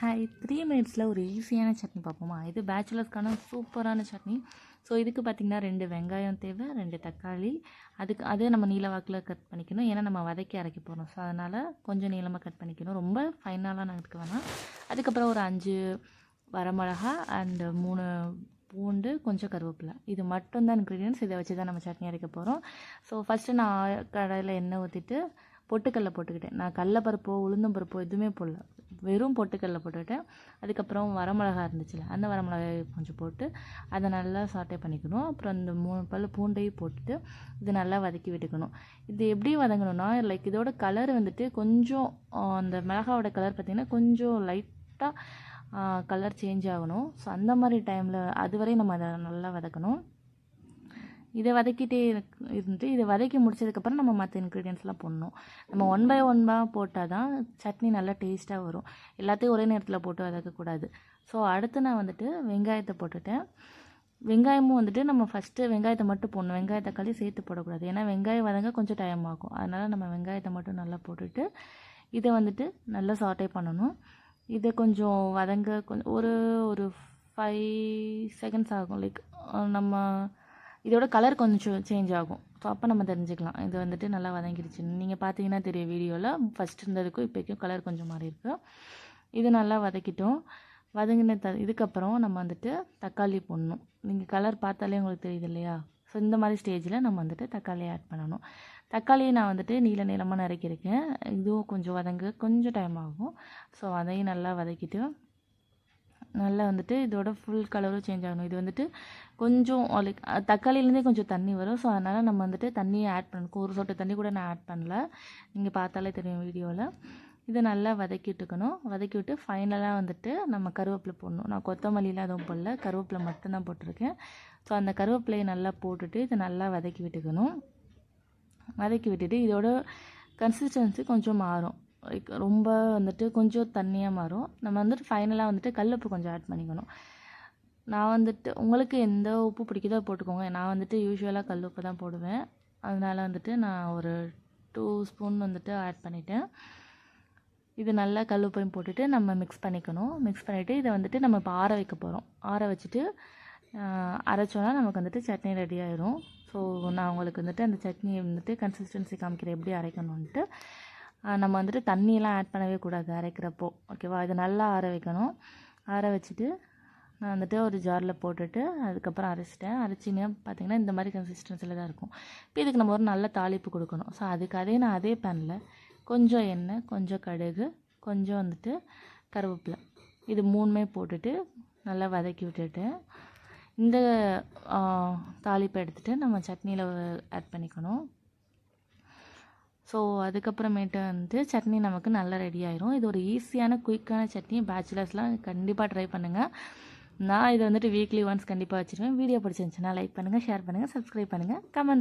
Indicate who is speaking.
Speaker 1: Hi 3 மினிட்ஸில் ஒரு ஈஸியான சட்னி பார்ப்போமா. இது பேச்சுலர்ஸ்க்கான சூப்பரான சட்னி. ஸோ இதுக்கு பார்த்திங்கன்னா 2 வெங்காயம் தேவை, 2 தக்காளி. அதே நம்ம நீல வாக்கில் கட் பண்ணிக்கணும். ஏன்னா நம்ம வதக்கி அரைக்க போகிறோம். ஸோ அதனால் கொஞ்சம் நீளமாக கட் பண்ணிக்கணும். ரொம்ப ஃபைனலாக நான் எடுக்க வேணாம். அதுக்கப்புறம் ஒரு 5 வரமிளகா அண்டு 3 பூண்டு, கொஞ்சம் கருவேப்பிலை. இது மட்டும்தான் இன்க்ரீடியன்ஸ். இதை வச்சு தான் நம்ம சட்னி அரைக்க போகிறோம். ஸோ ஃபஸ்ட்டு நான் கடாயில் எண்ணெய் ஊற்றிட்டு பொட்டுக்கடலை போட்டுக்கிட்டேன். நான் கடலப்பருப்போ உளுந்தம்பருப்போ எதுவுமே போடல, வெறும் பொட்டுக்கடலை போட்டுக்கிட்டேன். அதுக்கப்புறம் வரமிளகா இருந்துச்சுல, அந்த வரமிளகாய் கொஞ்சம் போட்டு அதை நல்லா சாட்டே பண்ணிக்கணும். அப்புறம் இந்த 3 பல் பூண்டையும் போட்டுட்டு இது நல்லா வதக்கி விட்டுக்கணும். இது எப்படி வதங்கணும்னா, லைக் இதோட கலர் வந்துட்டு கொஞ்சம் அந்த மிளகாவோட கலர் பார்த்திங்கன்னா கொஞ்சம் லைட்டாக கலர் சேஞ்ச் ஆகணும். ஸோ அந்த மாதிரி டைமில் அதுவரை நம்ம அதை நல்லா வதக்கணும். இதை வதக்கிட்டே இருந்துட்டு இதை வதக்கி முடிச்சதுக்கப்புறம் நம்ம மற்ற இன்க்ரீடியன்ஸ்லாம் போடணும். நம்ம 1 பை 1 போட்டால் தான் சட்னி நல்லா டேஸ்ட்டாக வரும். எல்லாத்தையும் ஒரே நேரத்தில் போட்டு வதக்கக்கூடாது. ஸோ அடுத்து நான் வந்துட்டு வெங்காயத்தை போட்டுட்டேன். வெங்காயமும் வந்துட்டு நம்ம ஃபஸ்ட்டு வெங்காயத்தை மட்டும் போடணும். வெங்காய தக்காளி சேர்த்து போடக்கூடாது. ஏன்னா வெங்காயம் வதங்க கொஞ்சம் டைம் ஆகும். அதனால் நம்ம வெங்காயத்தை மட்டும் நல்லா போட்டுட்டு இதை வந்துட்டு நல்லா சாட்டே பண்ணணும். இதை கொஞ்சம் வதங்க ஒரு 5 செகண்ட்ஸ் ஆகும். லைக் நம்ம இதோட கலர் கொஞ்சம் சேஞ்ச் ஆகும். ஸோ அப்போ நம்ம தெரிஞ்சுக்கலாம் இது வந்துட்டு நல்லா வதங்கிடுச்சுன்னு. நீங்கள் பார்த்தீங்கன்னா தெரியும் வீடியோவில், ஃபஸ்ட் இருந்ததுக்கும் இப்போக்கும் கலர் கொஞ்சம் மாறி இருக்கு. இது நல்லா வதக்கிட்டோம். வதங்கின இதுக்கப்புறம் நம்ம வந்துட்டு தக்காளி போடணும். நீங்கள் கலர் பார்த்தாலே உங்களுக்கு தெரியுது இல்லையா. ஸோ இந்த மாதிரி ஸ்டேஜில் நம்ம வந்துட்டு தக்காளியை ஆட் பண்ணணும். தக்காளியை நான் வந்துட்டு நீளமாக நறுக்கியிருக்கேன். இதுவும் கொஞ்சம் வதங்க கொஞ்சம் டைம் ஆகும். ஸோ அதையும் நல்லா வதக்கிட்டு நல்லா வந்துட்டு இதோட ஃபுல் கலரும் சேஞ்ச் ஆகணும். இது வந்துட்டு கொஞ்சம் லைக் தக்காளியிலேருந்தே கொஞ்சம் தண்ணி வரும். ஸோ அதனால் நம்ம வந்துட்டு தண்ணியை ஆட் பண்ணணும். ஒரு சொட்டு தண்ணி கூட நான் ஆட் பண்ணல. நீங்கள் பார்த்தாலே தெரியும் வீடியோவில். இதை நல்லா வதக்கிட்டுக்கணும். வதக்கி விட்டு ஃபைனலாக வந்துட்டு நம்ம கருவேப்பிலை போடணும். நான் கொத்தமல்லிலாம் எதுவும் போடல, கருவேப்பிலை மட்டும்தான் போட்டிருக்கேன். ஸோ அந்த கருவேப்பிலையை நல்லா போட்டுட்டு இதை நல்லா வதக்கி விட்டுக்கணும். வதக்கி விட்டுட்டு இதோட கன்சிஸ்டன்சி கொஞ்சம் மாறும். லைக் ரொம்ப வந்துட்டு கொஞ்சம் தண்ணியாக மாறும். நம்ம வந்துட்டு ஃபைனலாக வந்துட்டு கல்லுப்பு கொஞ்சம் ஆட் பண்ணிக்கணும். நான் வந்துட்டு உங்களுக்கு எந்த உப்பு பிடிக்குதோ போட்டுக்கோங்க. நான் வந்துட்டு யூஸ்வலாக கல்லுப்பு தான் போடுவேன். அதனால் வந்துட்டு நான் ஒரு 2 ஸ்பூன் வந்துட்டு ஆட் பண்ணிட்டேன். இது நல்லா கல்லுப்பையும் போட்டுட்டு நம்ம மிக்ஸ் பண்ணிக்கணும். மிக்ஸ் பண்ணிவிட்டு இதை வந்துட்டு நம்ம இப்போ ஆற வைக்க போகிறோம். ஆற வச்சுட்டு அரைச்சோன்னா நமக்கு வந்துட்டு சட்னி ரெடி ஆயிரும். ஸோ நான் உங்களுக்கு வந்துட்டு அந்த சட்னியை வந்துட்டு கன்சிஸ்டன்சி காமிக்கிறேன் எப்படி அரைக்கணுன்ட்டு. நம்ம வந்துட்டு தண்ணியெல்லாம் ஆட் பண்ணவே கூடாது அரைக்கிறப்போ, ஓகேவா. இது நல்லா ஆற வைக்கணும். ஆற வச்சுட்டு நான் வந்துட்டு ஒரு ஜாரில் போட்டுட்டு அதுக்கப்புறம் அரைச்சிட்டேன். அரைச்சிங்க பார்த்திங்கன்னா இந்த மாதிரி கன்சிஸ்டன்சியில் தான் இருக்கும். இப்போ இதுக்கு நம்ம ஒரு நல்ல தாளிப்பு கொடுக்கணும். ஸோ அதுக்கு நான் அதே பேனில் கொஞ்சம் எண்ணெய், கொஞ்சம் கடுகு, கொஞ்சம் வந்துட்டு கருவேப்பிலை, இது 3மே போட்டுட்டு நல்லா வதக்கி விட்டுட்டு இந்த தாளிப்பை எடுத்துகிட்டு நம்ம சட்னியில் ஆட் பண்ணிக்கணும். ஸோ அதுக்கப்புறமேட்டு வந்து சட்னி நமக்கு நல்லா ரெடி ஆயிரும். இது ஒரு ஈஸியான குயிக்கான சட்னி. பேச்சுலர்ஸ்லாம் கண்டிப்பாக ட்ரை பண்ணுங்கள். நான் இதை வந்துட்டு வீக்லி ஒன்ஸ் கண்டிப்பாக வச்சுருவேன். வீடியோ பிடிச்சிருந்துச்சுன்னா லைக் பண்ணுங்கள், ஷேர் பண்ணுங்கள், சப்ஸ்கிரைப் பண்ணுங்கள், கமெண்ட்